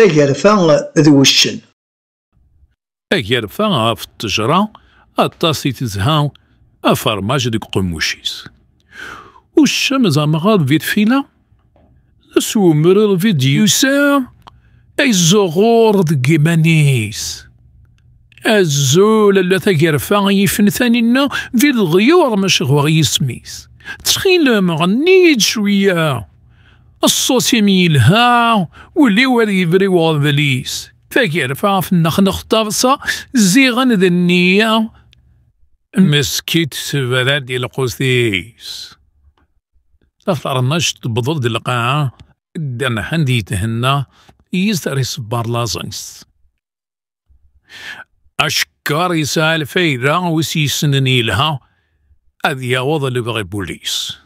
أجرفا ذو الشن. أجرفا في التجرة الطاسي تزها أفرماج ديك قموشيس والشمس مغاد في تفيلة سومر في ديوسا أي الزغور ديك إيمانيس الزول اللي تجرفا يفنثانينا في الغيور مشغوغ يسميس تخيل مغنيت شوية الصوص يميلها واللي وري يبري وغذليس تجرفا في النخنخ طابصة زيغن ذنية مسكيت سفرات ديال القوسيس تفرناش تبضل ديال القاعة دانا حندي تهنا يزدر يصبر لازنس أشكار يسال فايدة وسيسنني لها أذ يعوض اللي بغي بوليس